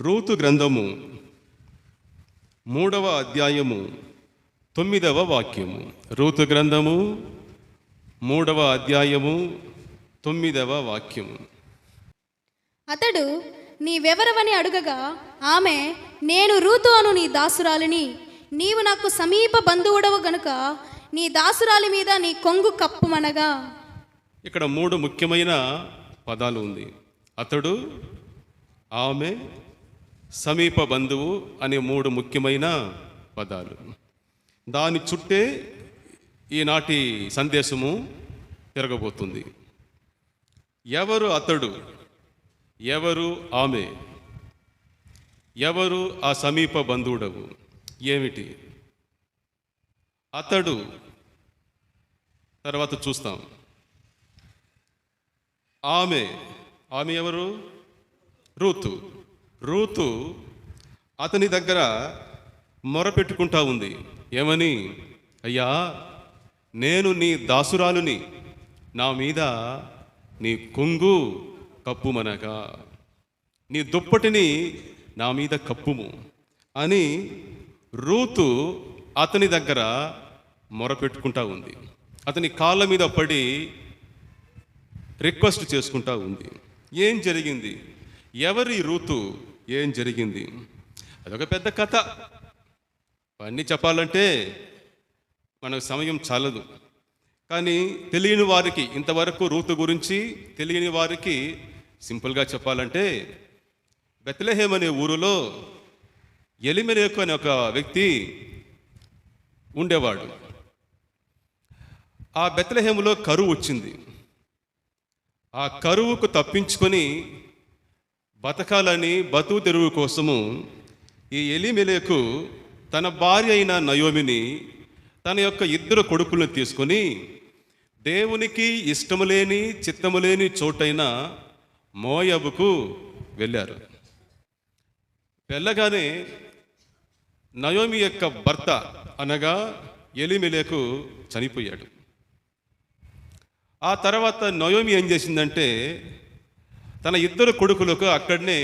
Ruth గ్రంథము 3వ అధ్యాయము 9వ వాక్యము. రూతు గ్రంథము 3వ అధ్యాయము 9వ వాక్యము. అతడు నీవెవరవని అడుగగా ఆమె, నేను రూతు అను నీ దాసురాలిని, నీవు నాకు సమీప బంధువుడవు గనుక నీ దాసురాలి మీద నీ కొంగు కప్పుమనగా. ఇక్కడ 3 ముఖ్యమైన పదాలు ఉంది. అతడు, ఆమె, సమీప బంధువు అనే 3 ముఖ్యమైన పదాలు. దాని చుట్టే ఈనాటి సందేశము తిరగబోతుంది. ఎవరు అతడు, ఎవరు ఆమె, ఎవరు ఆ సమీప బంధువుడవు, ఏమిటి? అతడు తర్వాత చూస్తాం. ఆమె ఎవరు? రూతు అతని దగ్గర మొరపెట్టుకుంటా ఉంది. ఏమని? అయ్యా, నేను నీ దాసురాలుని, నా మీద నీ కొంగు కప్పుమనగా, నీ దుప్పటిని నా మీద కప్పుము అని రూతు అతని దగ్గర మొరపెట్టుకుంటా ఉంది. అతని కాళ్ళ మీద పడి రిక్వెస్ట్ చేసుకుంటా ఉంది. ఏం జరిగింది? ఎవరి రూతు? ఏం జరిగింది? అదొక పెద్ద కథ. అన్నీ చెప్పాలంటే మనకు సమయం చాలదు. కానీ తెలియని వారికి, ఇంతవరకు రూతు గురించి తెలియని వారికి సింపుల్గా చెప్పాలంటే, బెత్లెహేమ్ అనే ఊరిలో ఎలిమెలేకు అనే ఒక వ్యక్తి ఉండేవాడు. ఆ బెత్లెహేములో కరువు వచ్చింది. ఆ కరువుకు తప్పించుకొని బతకాలని బతుకు తెరువు కోసము ఈ ఎలిమెలేకు తన భార్య అయిన నయోమిని, తన యొక్క 2 కొడుకులను తీసుకొని దేవునికి ఇష్టము లేని, చిత్తము లేని చోటైన మోయాబుకు వెళ్ళారు. వెళ్ళగానే నయోమి యొక్క భర్త అనగా ఎలిమెలేకు చనిపోయాడు. ఆ తర్వాత నయోమి ఏం చేసిందంటే, తన 2 కొడుకులకు అక్కడనే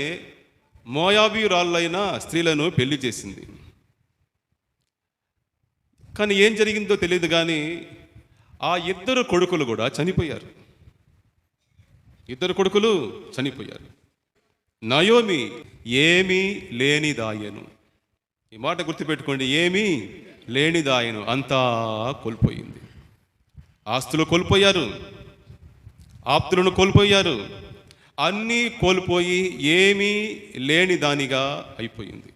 మోయాబీయురాళ్ళైన స్త్రీలను పెళ్లి చేసింది. కానీ ఏం జరిగిందో తెలియదు. కానీ ఆ 2 కొడుకులు కూడా చనిపోయారు. 2 కొడుకులు చనిపోయారు. నయోమి ఏమీ లేనిదాయను. ఈ మాట గుర్తుపెట్టుకోండి. ఏమీ లేనిదాయను, అంతా కోల్పోయింది. ఆస్తులు కోల్పోయారు, ఆప్తులను కోల్పోయారు, అన్నీ కోల్పోయి ఏమీ లేని దానిగా అయిపోయింది.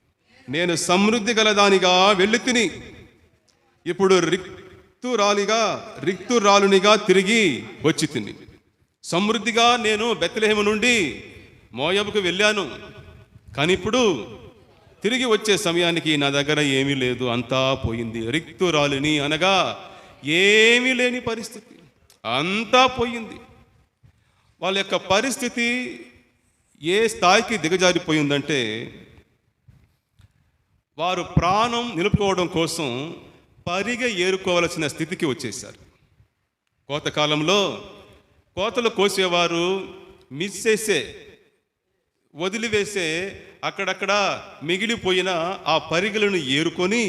నేను సమృద్ధి గల దానిగా వెళ్ళి తిని ఇప్పుడు రిక్తురాలునిగా తిరిగి వచ్చి తిని. సమృద్ధిగా నేను బెత్లెహేము నుండి మోయాబుకు వెళ్ళాను. కానీ ఇప్పుడు తిరిగి వచ్చే సమయానికి నా దగ్గర ఏమీ లేదు, అంతా పోయింది. రిక్తురాలుని అనగా ఏమీ లేని పరిస్థితి, అంతా పోయింది. వాళ్ళ యొక్క పరిస్థితి ఏ స్థాయికి దిగజారిపోయిందంటే, వారు ప్రాణం నిలుపుకోవడం కోసం పరిగె ఏరుకోవాల్సిన స్థితికి వచ్చేసారు. కోతకాలంలో కోతలు కోసేవారు మిస్ చేసే, వదిలివేసే, అక్కడక్కడ మిగిలిపోయిన ఆ పరిగెలను ఏరుకొని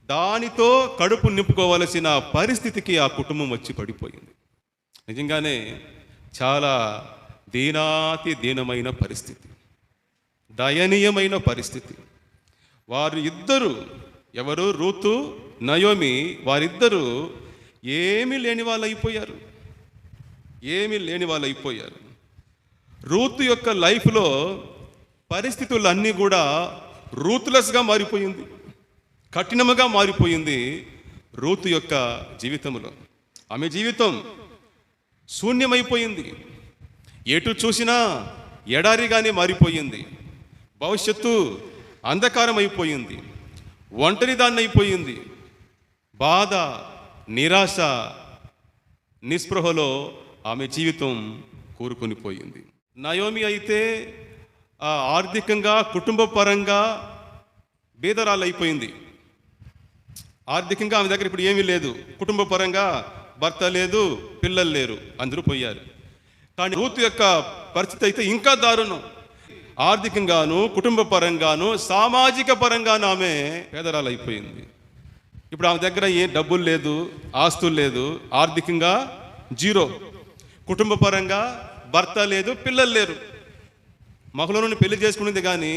దానితో కడుపు నింపుకోవలసిన పరిస్థితికి ఆ కుటుంబం వచ్చి పడిపోయింది. నిజంగానే చాలా దీనాతి దీనమైన పరిస్థితి, దయనీయమైన పరిస్థితి. వారు 2, ఎవరు? రూతు, నయోమి, వారిద్దరూ ఏమీ లేని వాళ్ళు అయిపోయారు. ఏమీ లేని వాళ్ళు అయిపోయారు. రూతు యొక్క లైఫ్లో పరిస్థితులన్నీ కూడా రూత్లెస్గా మారిపోయింది, కఠినముగా మారిపోయింది. రూతు యొక్క జీవితంలో ఆమె జీవితం శూన్యమైపోయింది. ఎటు చూసినా ఎడారిగానే మారిపోయింది. భవిష్యత్తు అంధకారం అయిపోయింది. ఒంటరిదాన్ని అయిపోయింది. బాధ, నిరాశ, నిస్పృహలో ఆమె జీవితం కూరుకొని పోయింది. నయోమి అయితే ఆర్థికంగా, కుటుంబ పరంగా బీదరాలు అయిపోయింది. ఆర్థికంగా ఆమె దగ్గర ఇప్పుడు ఏమీ లేదు. కుటుంబ పరంగా భర్త లేదు, పిల్లలు లేరు, అందరూ పోయారు. కానీ రూతు యొక్క పరిస్థితి అయితే ఇంకా దారుణం. ఆర్థికంగాను, కుటుంబ పరంగాను, సామాజిక పరంగాను ఆమె పేదరాలు అయిపోయింది. ఇప్పుడు ఆమె దగ్గర ఏ డబ్బులు లేదు, ఆస్తులు లేదు, ఆర్థికంగా జీరో, కుటుంబ పరంగా భర్త లేదు, పిల్లలు లేరు. మహిళ నుండి పెళ్లి చేసుకునేది కానీ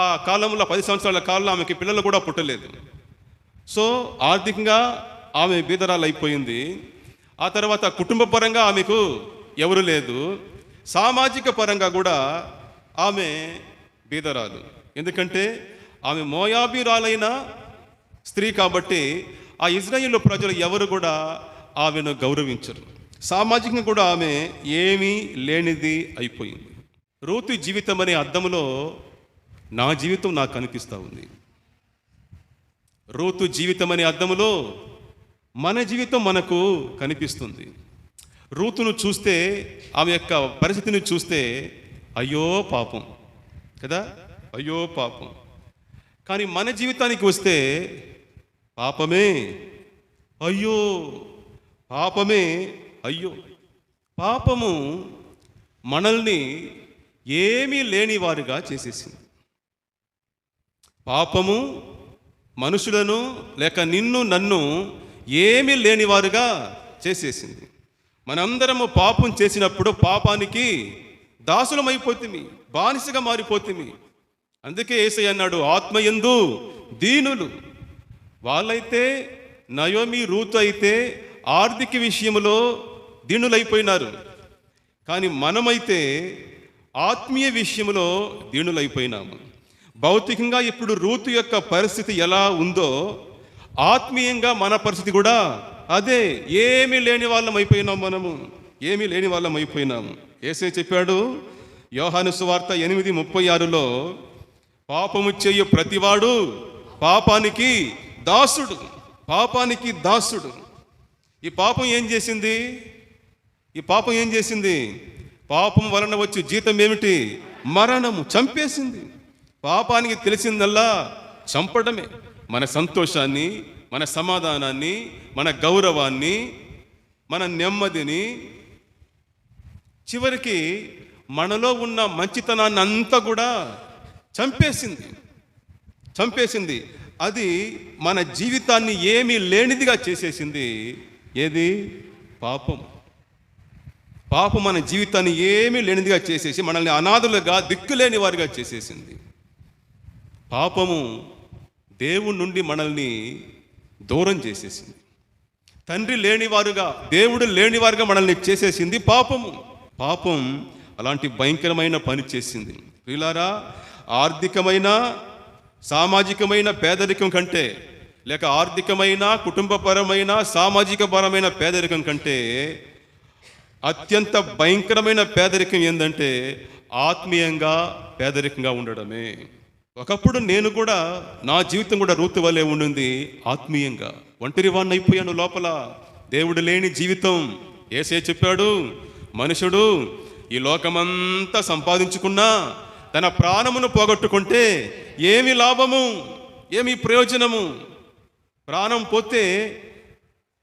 ఆ కాలంలో 10 సంవత్సరాల కాలంలో ఆమెకి పిల్లలు కూడా పుట్టలేదు. సో ఆర్థికంగా ఆమె బీదరాలు అయిపోయింది. ఆ తర్వాత కుటుంబ పరంగా ఆమెకు ఎవరు లేదు, సామాజిక పరంగా కూడా ఆమె బీదరాలు. ఎందుకంటే ఆమె మోయాబీరాలైన స్త్రీ కాబట్టి ఆ ఇజ్రాయేలు ప్రజలు ఎవరు కూడా ఆమెను గౌరవించరు. సామాజికంగా కూడా ఆమె ఏమీ లేనిది అయిపోయింది. రూతు జీవితం అనే అద్దములో నా జీవితం నాకు కనిపిస్తూ ఉంది. రూతు జీవితం అనే అద్దములో మన జీవితం మనకు కనిపిస్తుంది. రూతును చూస్తే, ఆమె యొక్క పరిస్థితిని చూస్తే అయ్యో పాపం కదా, అయ్యో పాపం. కానీ మన జీవితానికి వస్తే పాపమే అయ్యో, పాపమే అయ్యో. పాపము మనల్ని ఏమీ లేని వారుగా చేసేసింది. పాపము మనుషులను లేక నిన్ను నన్ను ఏమీ లేనివారుగా చేసేసింది. మనందరము పాపం చేసినప్పుడు పాపానికి దాసులమైపోతుంది, బానిసగా మారిపోతుంది. అందుకే యేసయ్య అన్నాడు, ఆత్మయందు దీనులు. వాళ్ళైతే నయోమి, రూతు అయితే ఆర్థిక విషయంలో దీనులైపోయినారు. కానీ మనమైతే ఆత్మీయ విషయంలో దీనులైపోయినాము. భౌతికంగా ఇప్పుడు రూతు యొక్క పరిస్థితి ఎలా ఉందో ఆత్మీయంగా మన పరిస్థితి కూడా అదే. ఏమీ లేని వాళ్ళం అయిపోయినాం, మనము ఏమీ లేని వాళ్ళం అయిపోయినాము. యేసయ్య చెప్పాడు యోహాను సువార్త 8:36లో, పాపము చేయు ప్రతివాడు పాపానికి దాసుడు, పాపానికి దాసుడు. ఈ పాపం ఏం చేసింది? ఈ పాపం ఏం చేసింది? పాపం వలన వచ్చే జీతం ఏమిటి? మరణము. చంపేసింది. పాపానికి తెలిసిందల్లా చంపడమే. మన సంతోషాన్ని, మన సమాధానాన్ని, మన గౌరవాన్ని, మన నెమ్మదిని, చివరికి మనలో ఉన్న మంచితనాన్ని అంతా కూడా చంపేసింది. అది మన జీవితాన్ని ఏమీ లేనిదిగా చేసేసింది. ఏది? పాపం. పాపం మన జీవితాన్ని ఏమీ లేనిదిగా చేసేసి మనల్ని అనాథులుగా, దిక్కులేని వారిగా చేసేసింది. పాపము దేవుడి నుండి మనల్ని దూరం చేసేసింది. తండ్రి లేనివారుగా, దేవుడు లేనివారుగా మనల్ని చేసేసింది పాపం అలాంటి భయంకరమైన పని చేసింది. ప్రియులారా, ఆర్థికమైన, సామాజికమైన పేదరికం కంటే, లేక ఆర్థికమైన, కుటుంబపరమైన, సామాజిక పరమైన పేదరికం కంటే అత్యంత భయంకరమైన పేదరికం ఏంటంటే ఆత్మీయంగా పేదరికంగా ఉండడమే. ఒకప్పుడు నేను కూడా, నా జీవితం కూడా రూతు వలె ఉండింది. ఆత్మీయంగా ఒంటరివాణ్ణి అయిపోయాను లోపల. దేవుడు లేని జీవితం. యేసయ్య చెప్పాడు, మనుషుడు ఈ లోకమంతా సంపాదించుకున్నా తన ప్రాణమును పోగొట్టుకుంటే ఏమి లాభము, ఏమి ప్రయోజనము? ప్రాణం పోతే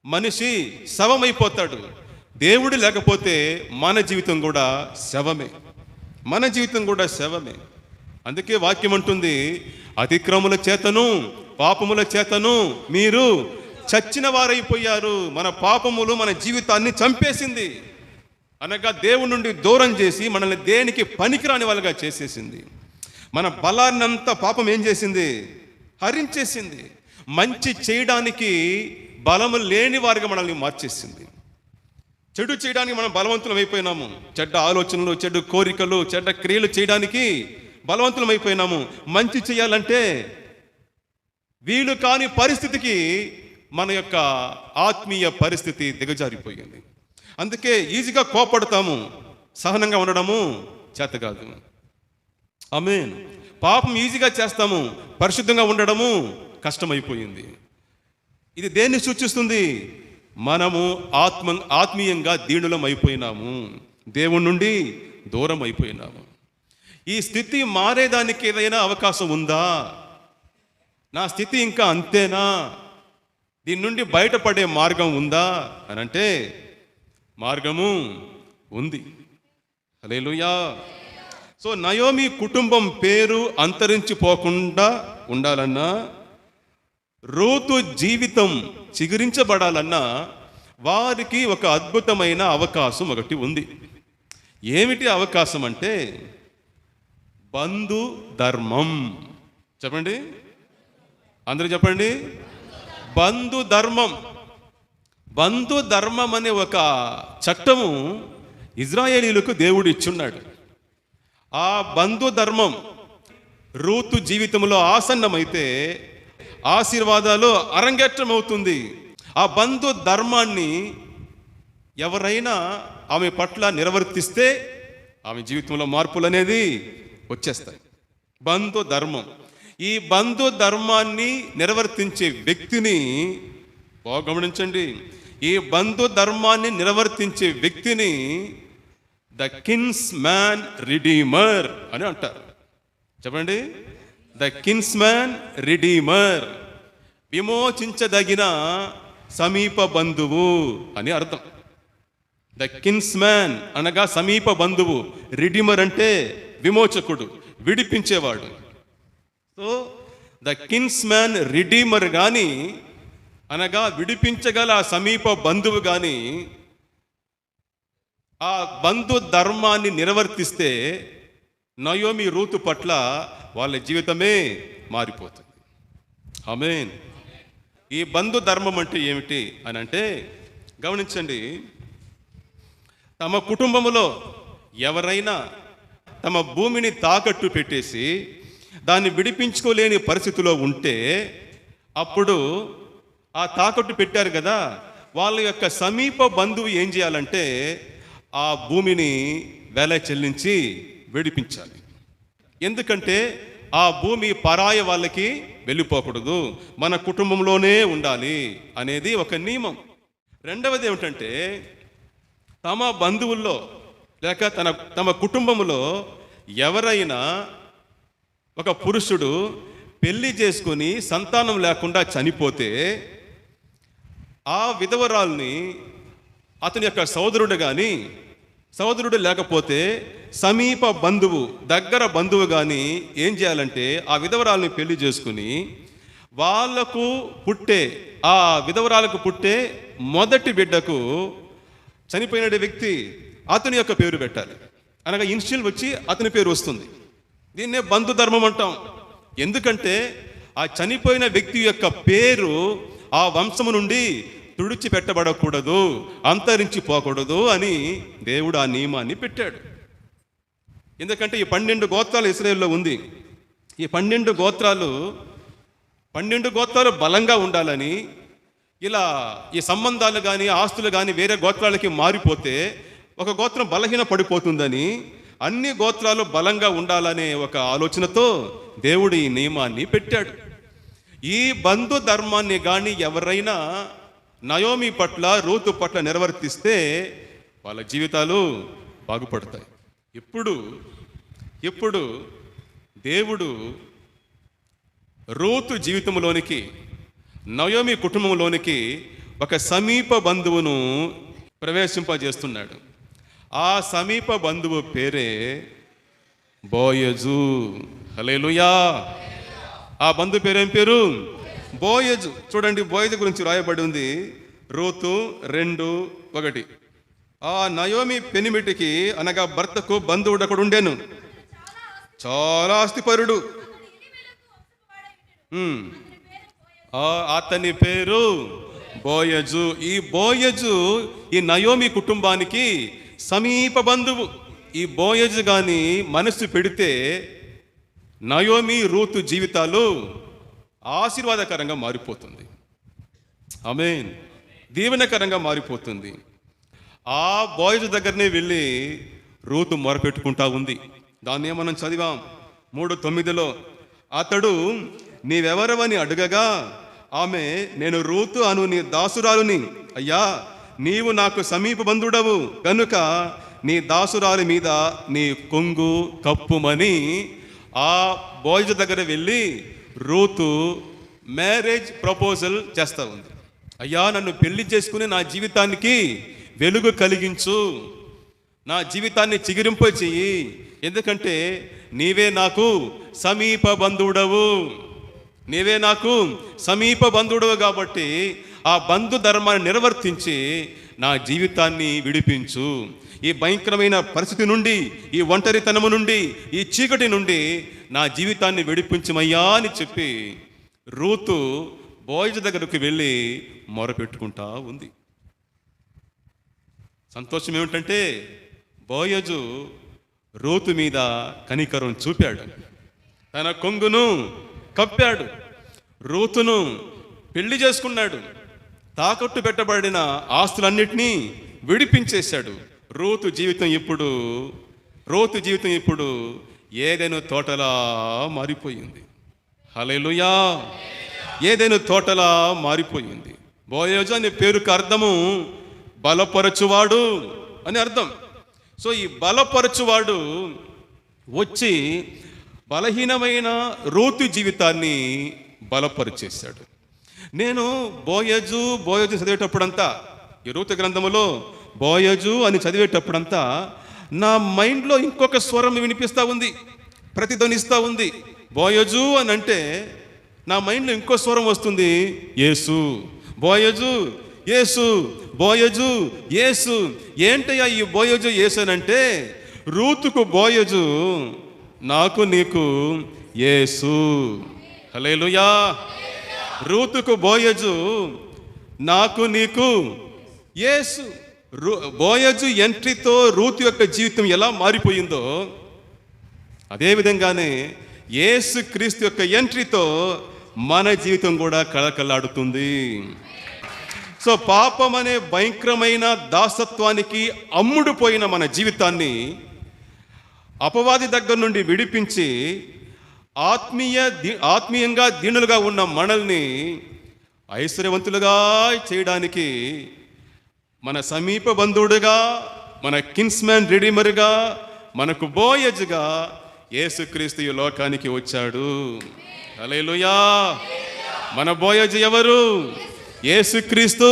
మనిషి శవమైపోతాడు. దేవుడు లేకపోతే మన జీవితం కూడా శవమే. అందుకే వాక్యం అంటుంది, అతిక్రముల చేతను పాపముల చేతను మీరు చచ్చిన వారైపోయారు. మన పాపములు మన జీవితాన్ని చంపేసింది. అనగా దేవుడి నుండి దూరం చేసి మనల్ని దేనికి పనికిరాని వాళ్ళగా చేసేసింది. మన బలాన్నంతా పాపం ఏం చేసింది? హరించేసింది. మంచి చేయడానికి బలము లేని వారిగా మనల్ని మార్చేసింది. చెడు చేయడానికి మనం బలవంతులం అయిపోయినాము. చెడ్డ ఆలోచనలు, చెడ్డ కోరికలు, చెడ్డ క్రియలు చేయడానికి బలవంతులం అయిపోయినాము. మంచి చేయాలంటే వీలు కాని పరిస్థితికి మన యొక్క ఆత్మీయ పరిస్థితి దిగజారిపోయింది. అందుకే ఈజీగా కోపడతాము, సహనంగా ఉండడము చేత కాదు. ఆమేన్. పాపం ఈజీగా చేస్తాము, పరిశుద్ధంగా ఉండడము కష్టమైపోయింది. ఇది దేన్ని సూచిస్తుంది? మనము ఆత్మీయంగా దీనులం అయిపోయినాము, దేవుని నుండి దూరం అయిపోయినాము. ఈ స్థితి మారేదానికి ఏదైనా అవకాశం ఉందా? నా స్థితి ఇంకా అంతేనా? దీని నుండి బయటపడే మార్గం ఉందా అని అంటే మార్గము ఉంది. హల్లెలూయా. సో నయోమి కుటుంబం పేరు అంతరించిపోకుండా ఉండాలన్నా, రూతు జీవితం చిగురించబడాలన్నా వారికి ఒక అద్భుతమైన అవకాశం ఒకటి ఉంది. ఏమిటి అవకాశం అంటే బంధు ధర్మం. చెప్పండి, అందరూ చెప్పండి. బంధు ధర్మం. బంధు ధర్మం అనే ఒక చట్టము ఇజ్రాయేలీలకు దేవుడు ఇచ్చున్నాడు. ఆ బంధు ధర్మం రూతు జీవితంలో ఆసన్నమైతే ఆశీర్వాదాలు అరంగేట్రం అవుతుంది. ఆ బంధు ధర్మాన్ని ఎవరైనా ఆమె పట్ల నిర్వర్తిస్తే ఆమె జీవితంలో మార్పులు అనేది వచ్చేస్తాయి. బంధు ధర్మం. ఈ బంధు ధర్మాన్ని నిర్వర్తించే వ్యక్తిని బాగా గమనించండి. ఈ బంధు ధర్మాన్ని నిర్వర్తించే వ్యక్తిని ద కిన్స్ మ్యాన్ రిడీమర్ అని అంటారు. చెప్పండి, ద కిన్స్ మ్యాన్ రిడీమర్. విమోచించదగిన సమీప బంధువు అని అర్థం. ద కిన్స్ మ్యాన్ అనగా సమీప బంధువు. రిడీమర్ అంటే విమోచకుడు, విడిపించేవాడు. So the kinsman redeemer కానీ అనగా విడిపించగల సమీప బంధువు కానీ ఆ బంధు ధర్మాన్ని నిర్వర్తిస్తే నయోమి రూతు పట్ల వాళ్ళ జీవితమే మారిపోతుంది. ఆమేన్. ఈ బంధు ధర్మం అంటే ఏమిటి అని అంటే గమనించండి. తమ కుటుంబంలో ఎవరైనా తమ భూమిని తాకట్టు పెట్టేసి దాన్ని విడిపించుకోలేని పరిస్థితిలో ఉంటే అప్పుడు ఆ తాకట్టు పెట్టారు కదా, వాళ్ళ యొక్క సమీప బంధువు ఏం చేయాలంటే ఆ భూమిని వెల చెల్లించి విడిపించాలి. ఎందుకంటే ఆ భూమి పరాయ వాళ్ళకి వెళ్ళిపోకూడదు, మన కుటుంబంలోనే ఉండాలి అనేది ఒక నియమం. రెండవది ఏమిటంటే తమ బంధువుల్లో లేక తమ కుటుంబంలో ఎవరైనా ఒక పురుషుడు పెళ్లి చేసుకొని సంతానం లేకుండా చనిపోతే ఆ విధవరాల్ని అతని యొక్క సోదరుడు కానీ, సోదరుడు లేకపోతే సమీప బంధువు, దగ్గర బంధువు కానీ ఏం చేయాలంటే ఆ విధవరాల్ని పెళ్లి చేసుకుని వాళ్ళకు పుట్టే, ఆ విధవరాలకు పుట్టే మొదటి బిడ్డకు చనిపోయిన వ్యక్తి అతని యొక్క పేరు పెట్టాలి. అనగా ఇనిషియల్ వచ్చి అతని పేరు వస్తుంది. దీన్నే బంధు ధర్మం అంటాం. ఎందుకంటే ఆ చనిపోయిన వ్యక్తి యొక్క పేరు ఆ వంశము నుండి తుడిచిపెట్టబడకూడదు, అంతరించిపోకూడదు అని దేవుడు ఆ నియమాన్ని పెట్టాడు. ఎందుకంటే ఈ 12 గోత్రాలు ఇశ్రాయేలులో ఉంది. ఈ 12 గోత్రాలు బలంగా ఉండాలని, ఇలా ఈ సంబంధాలు కానీ ఆస్తులు కానీ వేరే గోత్రాలకి మారిపోతే ఒక గోత్రం బలహీన పడిపోతుందని, అన్ని గోత్రాలు బలంగా ఉండాలనే ఒక ఆలోచనతో దేవుడు ఈ నియమాన్ని పెట్టాడు. ఈ బంధు ధర్మాన్ని కానీ ఎవరైనా నయోమి పట్ల, రూతు పట్ల నిర్వర్తిస్తే వాళ్ళ జీవితాలు బాగుపడతాయి. ఇప్పుడు దేవుడు రూతు జీవితంలోనికి, నయోమి కుటుంబంలోనికి ఒక సమీప బంధువును ప్రవేశింపజేస్తున్నాడు. ఆ సమీప బంధువు పేరే బోయజు. హల్లెలూయా. ఆ బంధు పేరేం పేరు? బోయజు. చూడండి, బోయజు గురించి రాయబడి ఉంది రూతు 2:1. ఆ నయోమి పెనిమిటికి అనగా భర్తకు బంధువుడు అక్కడ ఉండేను, చాలా ఆస్తిపరుడు. అతని పేరు బోయజు. ఈ బోయజు ఈ నయోమి కుటుంబానికి సమీప బంధువు. ఈ బోయజు గాని మనసు పెడితే నయోమి రూతు జీవితాలు ఆశీర్వాదకరంగా మారిపోతుంది. ఆమేన్. దీవెనకరంగా మారిపోతుంది. ఆ బోయజు దగ్గరనే వెళ్ళి రూతు మొరపెట్టుకుంటా ఉంది. దాన్ని మనం చదివాం 3:9. అతడు నీవెవరవని అడగగా ఆమె, నేను రూతు అను నీ దాసురాలుని. అయ్యా, నీవు నాకు సమీప బంధుడవు కనుక నీ దాసురాలి మీద నీ కొంగు కప్పుమని ఆ బోయజు దగ్గర వెళ్ళి రూతు మ్యారేజ్ ప్రపోజల్ చేస్తూ ఉంది. అయ్యా, నన్ను పెళ్లి చేసుకుని నా జీవితానికి వెలుగు కలిగించు, నా జీవితాన్ని చిగురింప చెయ్యి, ఎందుకంటే నీవే నాకు సమీప బంధువుడవు, నీవే నాకు సమీప బంధువుడవు కాబట్టి ఆ బంధు ధర్మాన్ని నిర్వర్తించి నా జీవితాన్ని విడిపించు. ఈ భయంకరమైన పరిస్థితి నుండి, ఈ ఒంటరితనము నుండి, ఈ చీకటి నుండి నా జీవితాన్ని విడిపించమయ్యా అని చెప్పి రూతు బోయజు దగ్గరకు వెళ్ళి మొరపెట్టుకుంటా ఉంది. సంతోషం ఏమిటంటే బోయజు రూతు మీద కనికరం చూపాడు, తన కొంగును కప్పాడు, రూతును పెళ్లి చేసుకున్నాడు, తాకట్టు పెట్టబడిన ఆస్తులన్నిటినీ విడిపించేశాడు. రూతు జీవితం ఇప్పుడు ఏదైనా తోటలా మారిపోయింది. హల్లెలూయా! ఏదైనా తోటలా మారిపోయింది. బోయజు అనే పేరుకు అర్థము బలపరచువాడు అని అర్థం. సో ఈ బలపరచువాడు వచ్చి బలహీనమైన రూతు జీవితాన్ని బలపరిచేశాడు. నేను బోయజు చదివేటప్పుడంతా, ఈ రూతు గ్రంథములో బోయజు అని చదివేటప్పుడంతా నా మైండ్లో ఇంకొక స్వరం వినిపిస్తూ ఉంది, ప్రతిధ్వనిస్తూ ఉంది. బోయజు అని అంటే నా మైండ్లో ఇంకో స్వరం వస్తుంది, యేసు. బోయజు యేసు, బోయజు యేసు. ఏంటయ్యా ఈ బోయజు యేసు అని అంటే, రూతుకు బోయజు, నాకు నీకు యేసు. హల్లెలూయా! రూతుకు బోయజు, నాకు నీకు యేసు. బోయజు ఎంట్రీతో రూతు యొక్క జీవితం ఎలా మారిపోయిందో అదేవిధంగానే యేసు క్రీస్తు యొక్క ఎంట్రీతో మన జీవితం కూడా కళకళలాడుతుంది. సో పాపం అనే భయంకరమైన దాసత్వానికి అమ్ముడుపోయిన మన జీవితాన్ని అపవాది దగ్గర నుండి విడిపించి ఆత్మీయంగా దీనులుగా ఉన్న మనల్ని ఐశ్వర్యవంతులుగా చేయడానికి మన సమీప బంధువుడుగా, మన కిన్స్మ్యాన్ రిడీమర్గా, మనకు బోయజుగా యేసుక్రీస్తు ఈ లోకానికి వచ్చాడు. హల్లెలూయా! మన బోయజు ఎవరు? యేసుక్రీస్తు.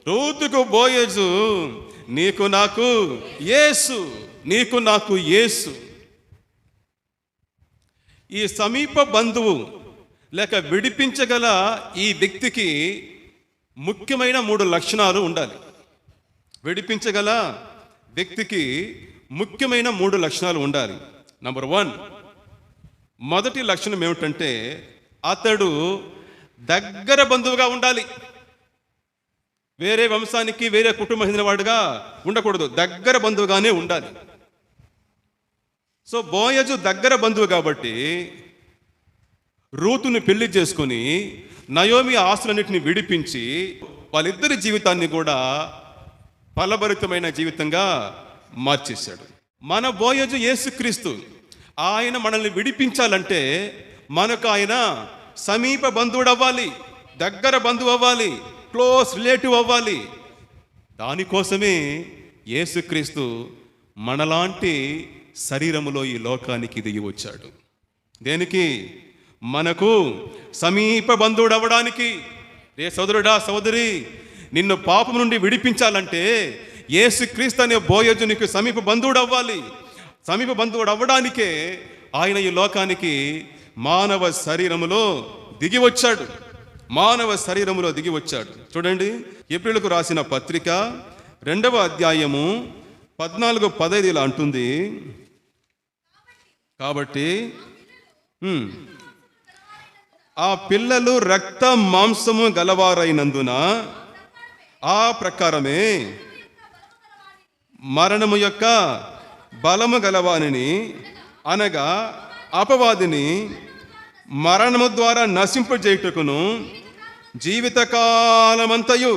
రూతుకు బోయజు, నీకు నాకు యేసు, నీకు నాకు యేసు. ఈ సమీప బంధువు లేక విడిపించగల ఈ వ్యక్తికి ముఖ్యమైన 3 లక్షణాలు ఉండాలి. విడిపించగల వ్యక్తికి ముఖ్యమైన 3 లక్షణాలు ఉండాలి. నంబర్ 1, మొదటి లక్షణం ఏమిటంటే అతడు దగ్గర బంధువుగా ఉండాలి. వేరే వంశానికి, వేరే కుటుంబం చెందిన వాడుగా ఉండకూడదు, దగ్గర బంధువుగానే ఉండాలి. సో బోయజు దగ్గర బంధువు కాబట్టి రూతుని పెళ్లి చేసుకొని నయోమి ఆస్తులన్నిటిని విడిపించి వాళ్ళిద్దరి జీవితాన్ని కూడా ఫలభరితమైన జీవితంగా మార్చేశాడు. మన బోయజు యేసుక్రీస్తు. ఆయన మనల్ని విడిపించాలంటే మనకు ఆయన సమీప బంధువుడు అవ్వాలి, దగ్గర బంధువు అవ్వాలి, క్లోజ్ రిలేటివ్ అవ్వాలి. దానికోసమే యేసుక్రీస్తు మనలాంటి శరీరములో ఈ లోకానికి దిగి వచ్చాడు. దేనికి? మనకు సమీప బంధువుడు అవ్వడానికి. రే సోదరుడా, సోదరి, నిన్ను పాపం నుండి విడిపించాలంటే యేసుక్రీస్తు అనే బోయజు నీకు సమీప బంధువుడు అవ్వాలి. సమీప బంధువుడు అవ్వడానికే ఆయన ఈ లోకానికి మానవ శరీరములో దిగి వచ్చాడు. మానవ శరీరములో దిగి వచ్చాడు. చూడండి, ఏప్రిల్కు రాసిన పత్రిక 2వ అధ్యాయము 14-15 ఇలా అంటుంది. కాబట్టి ఆ పిల్లలు రక్త మాంసము గలవారైనందున ఆ ప్రకారమే మరణము యొక్క బలము గలవానిని, అనగా అపవాదిని మరణము ద్వారా నశింపజేయుటకును, జీవితకాలమంతయు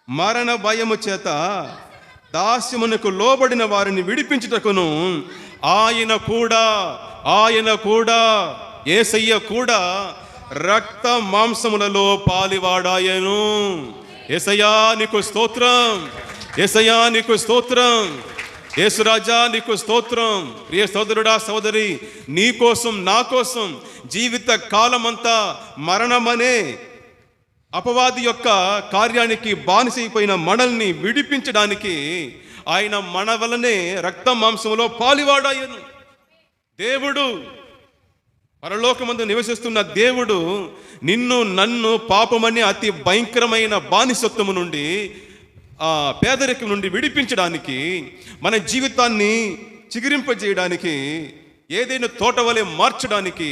మరణ భయము చేత దాస్యమునకు లోబడిన వారిని విడిపించుటకును ఆయన కూడా యేసయ్య కూడా రక్త మాంసములలో పాలివాడాయను. యేసయ్యా నీకు స్తోత్రం, యేసయ్యా నీకు స్తోత్రం, యేసురాజా నీకు స్తోత్రం. ప్రియ సోదరుడా, సోదరి, నీ కోసం, నా కోసం జీవిత కాలమంతా మరణమనే అపవాది యొక్క కార్యానికి బానిసైపోయిన మనల్ని విడిపించడానికి ఆయన మన వలనే రక్త మాంసంలో పాలివాడాయను. దేవుడు, పరలోకమందు నివసిస్తున్న దేవుడు నిన్ను నన్ను పాపమనే అతి భయంకరమైన బానిసత్వము నుండి, ఆ పేదరికం నుండి విడిపించడానికి, మన జీవితాన్ని చిగురింపజేయడానికి, ఏదైనా తోట వలె మార్చడానికి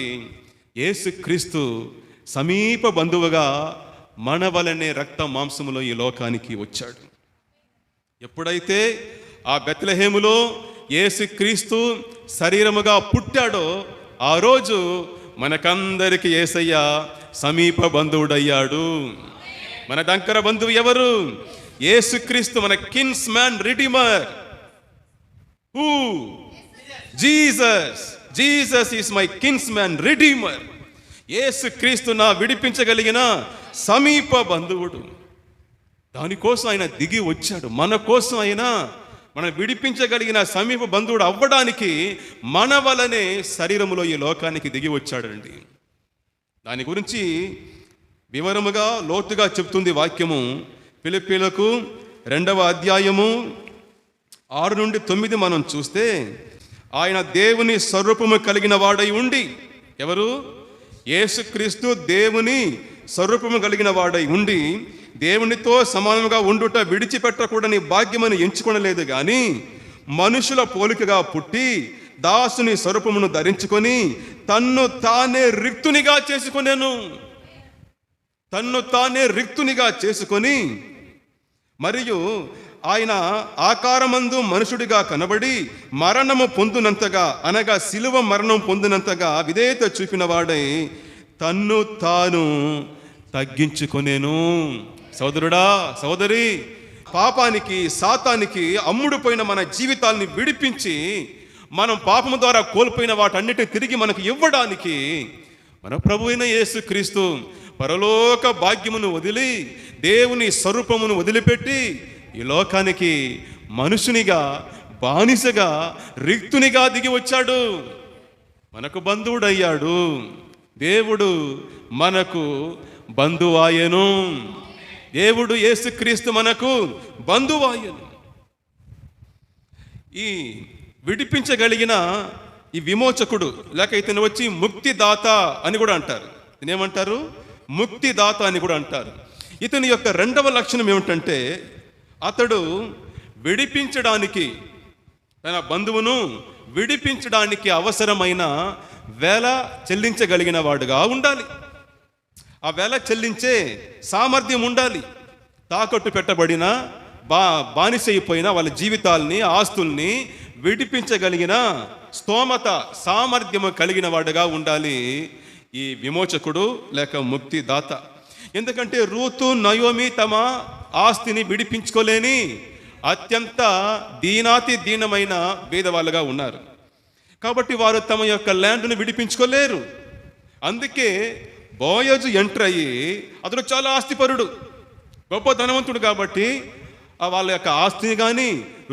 యేసుక్రీస్తు సమీప బంధువుగా మన వలనే రక్త మాంసములో ఈ లోకానికి వచ్చాడు. ఎప్పుడైతే ఆ బెత్లెహేములో యేసుక్రీస్తు శరీరముగా పుట్టాడో ఆ రోజు మనకందరికి యేసయ్య సమీప బంధువుడయ్యాడు. మన దగ్గర బంధువు ఎవరు? యేసుక్రీస్తు, మన kins man redeemer. Who? Jesus. Jesus is my kins man redeemer. యేసుక్రీస్తు నా విడిపించగలిగిన సమీప బంధువుడు. దానికోసం ఆయన దిగి వచ్చాడు. మన కోసం ఆయన మనం విడిపించగలిగిన సమీప బంధువుడు అవ్వడానికి మన వలనే శరీరములో ఈ లోకానికి దిగి వచ్చాడండి. దాని గురించి వివరముగా లోతుగా చెప్తుంది వాక్యము. ఫిలిప్పీలకు 2వ అధ్యాయము 6 నుండి 9 మనం చూస్తే, ఆయన దేవుని స్వరూపము కలిగిన వాడై ఉండి, ఎవరు? యేసుక్రీస్తు దేవుని స్వరూపము కలిగిన వాడై ఉండి దేవునితో సమానంగా ఉండుట విడిచిపెట్టకూడని భాగ్యమని ఎంచుకొనలేదు గాని, మనుషుల పోలికగా పుట్టి దాసుని స్వరూపమును ధరించుకొని తన్ను తానే రిక్తునిగా చేసుకొనెను. తన్ను తానే రిక్తునిగా చేసుకొని, మరియు ఆయన ఆకారమందు మనుషుడిగా కనబడి మరణము పొందునంతగా, అనగా శిలువ మరణం పొందినంతగా విధేయత చూపిన వాడై తన్ను తాను తగ్గించుకొనేను. సోదరుడా, సోదరి, పాపానికి సాతానికి అమ్ముడుపోయిన మన జీవితాల్ని విడిపించి మనం పాపము ద్వారా కోల్పోయిన వాటన్నిటిని తిరిగి మనకు ఇవ్వడానికి మన ప్రభు అయిన యేసుక్రీస్తు పరలోక భాగ్యమును వదిలి దేవుని స్వరూపమును వదిలిపెట్టి ఈ లోకానికి మనుషునిగా, బానిసగా, రిక్తునిగా దిగి వచ్చాడు. మనకు బంధువుడయ్యాడు. దేవుడు మనకు బంధువాయను. దేవుడు యేసుక్రీస్తు మనకు బంధువాయను. ఈ విడిపించగలిగిన ఈ విమోచకుడు, లేక ఇతను వచ్చి ముక్తిదాత అని కూడా అంటారు. ఇతనేమంటారు? ముక్తిదాత అని కూడా అంటారు. ఇతని యొక్క 2వ లక్షణం ఏమిటంటే, అతడు విడిపించడానికి, తన బంధువును విడిపించడానికి అవసరమైన వేల చెల్లించగలిగిన వాడుగా ఉండాలి. ఆ వేల చెల్లించే సామర్థ్యం ఉండాలి. తాకట్టు పెట్టబడిన, బానిసైపోయిన వాళ్ళ జీవితాల్ని, ఆస్తుల్ని విడిపించగలిగిన స్తోమత, సామర్థ్యము కలిగిన వాడుగా ఉండాలి ఈ విమోచకుడు లేక ముక్తిదాత. ఎందుకంటే రూతు, నయోమి తమ ఆస్తిని విడిపించుకోలేని అత్యంత దీనాతి దీనమైన బీదవాళ్ళుగా ఉన్నారు. కాబట్టి వారు తమ యొక్క ల్యాండ్ను విడిపించుకోలేరు. అందుకే బోయజు ఎంటర్ అయ్యి, అతడు చాలా ఆస్తిపరుడు, గొప్ప ధనవంతుడు. కాబట్టి వాళ్ళ యొక్క ఆస్తిని కానీ,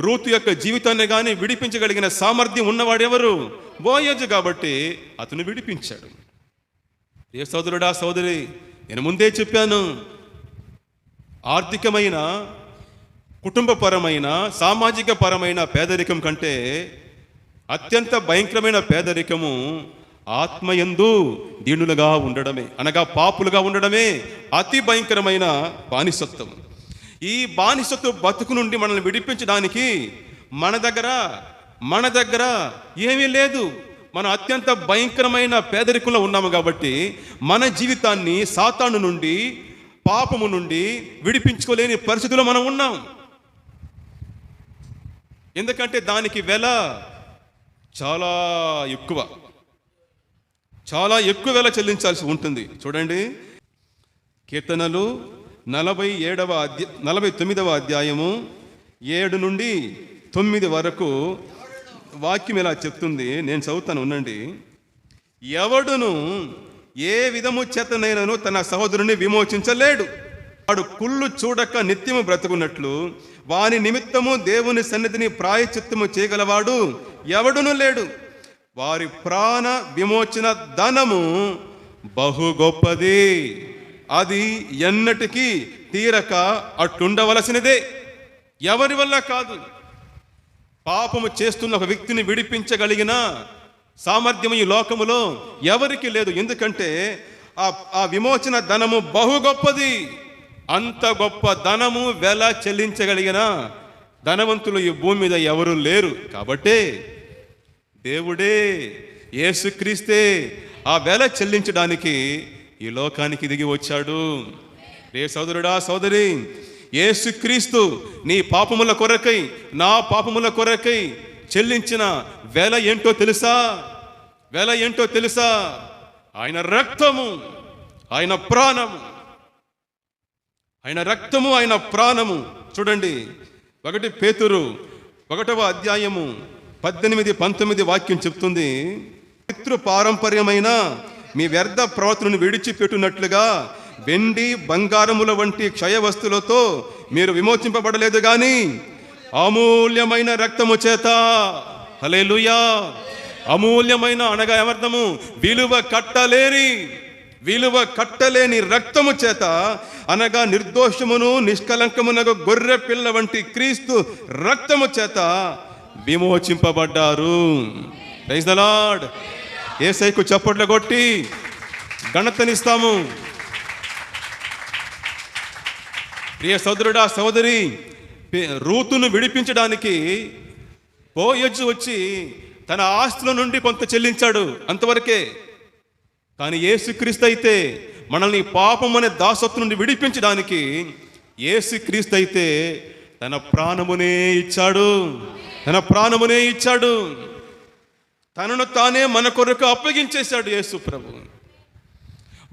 రూతు యొక్క జీవితాన్ని కానీ విడిపించగలిగిన సామర్థ్యం ఉన్నవాడు ఎవరు? బోయజు. కాబట్టి అతను విడిపించాడు. ఏ సోదరుడా, సోదరి, నేను ముందే చెప్పాను, ఆర్థికమైన, కుటుంబపరమైన, సామాజిక పరమైన పేదరికం కంటే అత్యంత భయంకరమైన పేదరికము ఆత్మయందు దీనులుగా ఉండడమే, అనగా పాపులుగా ఉండడమే అతి భయంకరమైన బానిసత్వం. ఈ బానిసత్వ బతుకు నుండి మనల్ని విడిపించడానికి మన దగ్గర ఏమీ లేదు. మనం అత్యంత భయంకరమైన పేదరికంలో ఉన్నాము. కాబట్టి మన జీవితాన్ని సాతాను నుండి, పాపము నుండి విడిపించుకోలేని పరిస్థితిలో మనం ఉన్నాం. ఎందుకంటే దానికి వెల చాలా ఎక్కువ వెల చెల్లించాల్సి ఉంటుంది. చూడండి, కీర్తనలు 49వ అధ్యాయము 7 నుండి 9 వరకు వాక్యం ఇలా చెప్తుంది. నేను చదువుతాను, ఉండండి. ఎవడును ఏ విధము చేతనైనను తన సహోదరుని విమోచించలేడు. వాడు కుళ్ళు చూడక నిత్యము బ్రతుకున్నట్లు వాని నిమిత్తము దేవుని సన్నిధిని ప్రాయచిత్తము చేయగలవాడు ఎవడును లేడు. వారి ప్రాణ విమోచన ధనము బహు గొప్పది. అది ఎన్నటికీ తీరక అట్టుండవలసినదే. ఎవరి వల్ల కాదు. పాపము చేస్తున్న ఒక వ్యక్తిని విడిపించగలిగిన సామర్థ్యం ఈ లోకములో ఎవరికి లేదు. ఎందుకంటే ఆ విమోచన ధనము బహు గొప్పది. అంత గొప్ప ధనము వెల చెల్లించగలిగిన ధనవంతులు ఈ భూమి మీద ఎవరు లేరు. కాబట్టి దేవుడే, యేసుక్రీస్తే ఆ వెల చెల్లించడానికి ఈ లోకానికి దిగి వచ్చాడు. రే సోదరుడా, సోదరి, యేసుక్రీస్తు నీ పాపముల కొరకై, నా పాపముల కొరకై చెల్లించిన వెల ఏంటో తెలుసా? వెల ఏంటో తెలుసా? ఆయన రక్తము, ఆయన ప్రాణము. ఆయన రక్తము, ఆయన ప్రాణము. చూడండి, 1 పేతురు 1వ అధ్యాయము 18-19 వాక్యం చెప్తుంది, పితృ పారంపర్యమైన మీ వ్యర్థ ప్రవర్తనను విడిచిపెట్టునట్లుగా వెండి బంగారముల వంటి క్షయ వస్తువులతో మీరు విమోచింపబడలేదు గాని అమూల్యమైన రక్తము చేత. హల్లెలూయా. అమూల్యమైన అనగా ఏమర్థము? విలువ కట్టలేని రక్తము చేత, అనగా నిర్దోషమును నిష్కలంకమునకు గొర్రె పిల్ల వంటి క్రీస్తు రక్తము చేత విమోచింపబడ్డారు. Praise the Lord. యేసయ్యకు చప్పట్లు కొట్టి ఘనతనిస్తాము. ప్రియ సోదరుడా, సోదరి, రూతును విడిపించడానికి బోయజు వచ్చి తన ఆస్తుల నుండి కొంత చెల్లించాడు, అంతవరకే. కానీ యేసుక్రీస్తు అయితే మనల్ని పాపం అనే దాసత్వం నుండి విడిపించడానికి యేసుక్రీస్తు అయితే తన ప్రాణమునే ఇచ్చాడు. తనను తానే మన కొరకు అప్పగించేశాడు యేసు ప్రభు.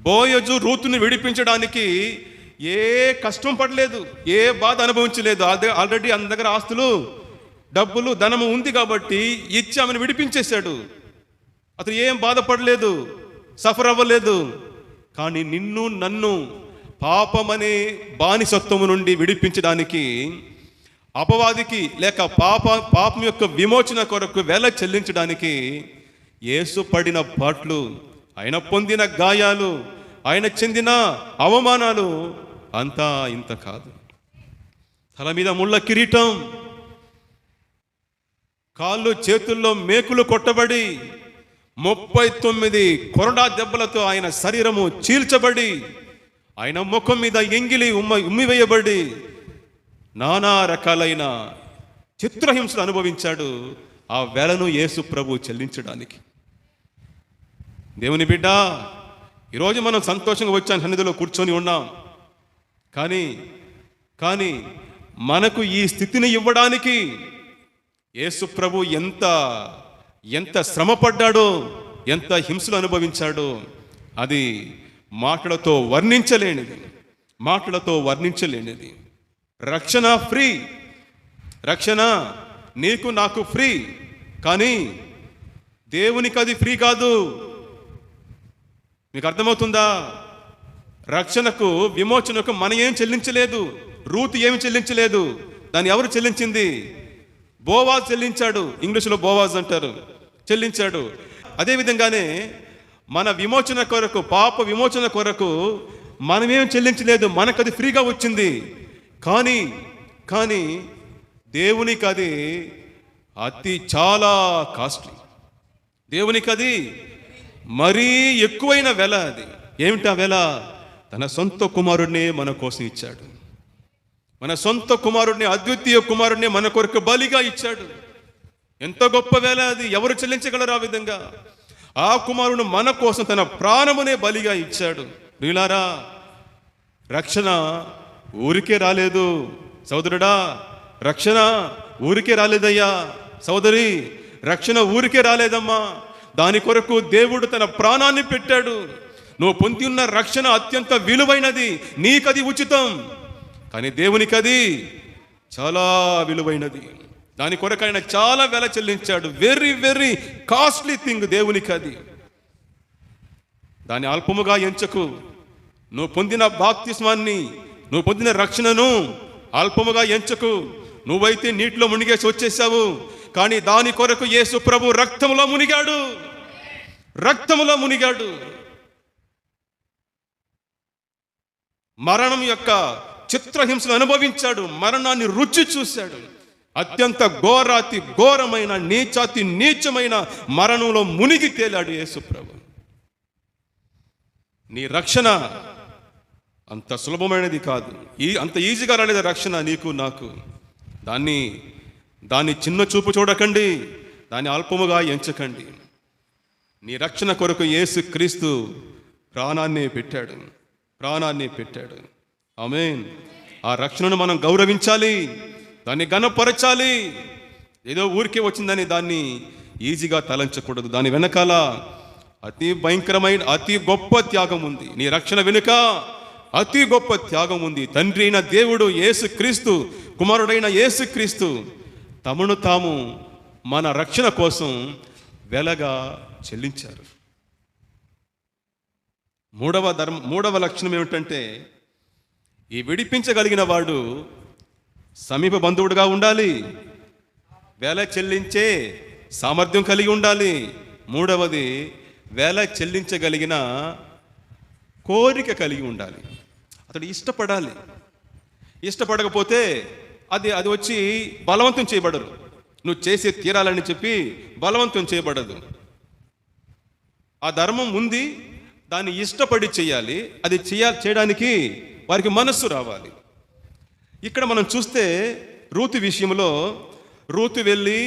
బోయజు రూతుని విడిపించడానికి ఏ కష్టం పడలేదు, ఏ బాధ అనుభవించలేదు. ఆల్రెడీ అన్న దగ్గర ఆస్తులు, డబ్బులు, ధనము ఉంది కాబట్టి ఇచ్చి ఆమెను విడిపించేశాడు. అతను ఏం బాధపడలేదు, సఫర్ అవ్వలేదు. కానీ నిన్ను నన్ను పాపమనే బానిసత్వము నుండి విడిపించడానికి, అపవాదికి లేక పాపం యొక్క విమోచన కొరకు వెల చెల్లించడానికి యేసు పడిన పాట్లు, ఆయన పొందిన గాయాలు, ఆయన చెందిన అవమానాలు అంతా ఇంత కాదు. తల మీద ముళ్ళ కిరీటం, కాళ్ళు చేతుల్లో మేకులు కొట్టబడి 39 కొరడా దెబ్బలతో ఆయన శరీరము చీల్చబడి, ఆయన ముఖం మీద ఎంగిలి ఉమ్మివేయబడి నానా రకాలైన చిత్రహింసలు అనుభవించాడు. ఆ వెలను యేసు ప్రభు చెల్లించడానికి. దేవుని బిడ్డ, ఈరోజు మనం సంతోషంగా వచ్చాను, సన్నిధిలో కూర్చొని ఉన్నాం. కానీ మనకు ఈ స్థితిని ఇవ్వడానికి యేసు ప్రభు ఎంత శ్రమపడ్డాడో, ఎంత హింసలు అనుభవించాడో అది మాటలతో వర్ణించలేనిది. రక్షణ ఫ్రీ, రక్షణ నీకు నాకు ఫ్రీ. కానీ దేవునికి అది ఫ్రీ కాదు. మీకు అర్థమవుతుందా? రక్షణకు, విమోచనకు మనం ఏం చెల్లించలేదు. రూతు ఏమి చెల్లించలేదు. దాన్ని ఎవరు చెల్లించింది? బోవాజ్ చెల్లించాడు. ఇంగ్లీష్లో బోవాజ్ అంటారు, చెల్లించాడు. అదేవిధంగానే మన విమోచన కొరకు, పాప విమోచన కొరకు మనమేం చెల్లించలేదు, మనకు అది ఫ్రీగా వచ్చింది. కానీ దేవునికి అది చాలా కాస్ట్లీ. దేవునికి అది మరీ ఎక్కువైన వెల. అది ఏమిటా వెల? తన సొంత కుమారుడిని మన కోసం ఇచ్చాడు. మన సొంత కుమారుడిని, అద్వితీయ కుమారుడిని మన కొరకు బలిగా ఇచ్చాడు. ఎంత గొప్ప వెల అది! ఎవరు చెల్లించగలరు ఆ విధంగా? ఆ కుమారుడు మన కోసం తన ప్రాణమునే బలిగా ఇచ్చాడు. ప్రియులారా, రక్షణ ఊరికే రాలేదు సోదరుడా. రక్షణ ఊరికే రాలేదయ్యా. సోదరి, రక్షణ ఊరికే రాలేదమ్మా. దాని కొరకు దేవుడు తన ప్రాణాన్ని పెట్టాడు. నువ్వు పొంది ఉన్న రక్షణ అత్యంత విలువైనది, నీకది ఉచితం. కానీ దేవునికి అది చాలా విలువైనది. దాని కొరకు ఆయన చాలా వెల చెల్లించాడు. వెరీ వెరీ కాస్ట్లీ థింగ్ దేవునికి అది. దాన్ని అల్పముగా ఎంచకు. నువ్వు పొందిన బాప్తిస్మాన్ని, నువ్వు పొందిన రక్షణను అల్పముగా ఎంచకు. నువ్వైతే నీటిలో మునిగేసి వచ్చేసావు, కానీ దాని కొరకు యేసు ప్రభు రక్తములో మునిగాడు. మరణం యొక్క చిత్రహింసను అనుభవించాడు, మరణాన్ని రుచి చూశాడు. అత్యంత ఘోరాతి ఘోరమైన నీచాతి నీచమైన మరణంలో మునిగి తేలాడు యేసుప్రభు. నీ రక్షణ అంత సులభమైనది కాదు, అంత ఈజీగా రాలేదు రక్షణ నీకు నాకు. దాన్ని చిన్న చూపు చూడకండి, దాన్ని అల్పముగా ఎంచకండి. నీ రక్షణ కొరకు యేసు క్రీస్తు ప్రాణాన్ని పెట్టాడు. ఆమేన్. ఆ రక్షణను మనం గౌరవించాలి, దాన్ని ఘనపరచాలి. ఏదో ఊరికే వచ్చిందని దాన్ని ఈజీగా తలంచకూడదు. దాని వెనకాల అతి భయంకరమైన అతి గొప్ప త్యాగం ఉంది. నీ రక్షణ వెనుక అతి గొప్ప త్యాగం ఉంది. తండ్రి అయిన దేవుడు యేసుక్రీస్తు, కుమారుడైన యేసుక్రీస్తు తమను తాము మన రక్షణ కోసం వెలగా చెల్లించారు. మూడవ లక్షణం ఏమిటంటే, ఈ విడిపించగలిగిన వాడు సమీప బంధువుడుగా ఉండాలి, వెల చెల్లించే సామర్థ్యం కలిగి ఉండాలి. మూడవది, వెల చెల్లించగలిగిన కోరిక కలిగి ఉండాలి. అతడు ఇష్టపడాలి. ఇష్టపడకపోతే అది వచ్చి బలవంతం చేయబడరు. నువ్వు చేసే తీరాలని చెప్పి బలవంతం చేయబడదు. ఆ ధర్మం ఉంది, దాన్ని ఇష్టపడి చేయాలి. అది చేయడానికి వారికి మనస్సు రావాలి. ఇక్కడ మనం చూస్తే రూతు విషయంలో రూతు వెళ్ళి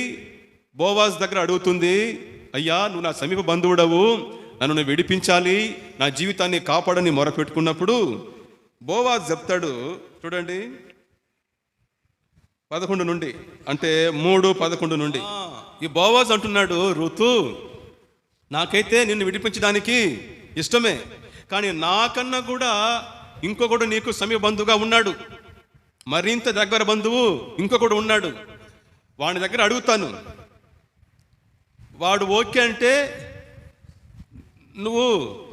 బోవాజ్ దగ్గర అడుగుతుంది, అయ్యా నువ్వు నా సమీప బంధువుడవు, నన్ను నువ్వు విడిపించాలి, నా జీవితాన్ని కాపాడని మొరపెట్టుకున్నప్పుడు బోవాజ్ చెప్తాడు. చూడండి 11 నుండి, అంటే 3:11 నుండి ఈ బోవాజ్ అంటున్నాడు, రూతు నాకైతే నిన్ను విడిపించడానికి ఇష్టమే, కానీ నాకన్నా కూడా ఇంకొకడు నీకు సమీప బంధువుగా ఉన్నాడు, మరింత దగ్గర బంధువు ఇంకొకడు ఉన్నాడు. వాడి దగ్గర అడుగుతాను, వాడు ఓకే అంటే నువ్వు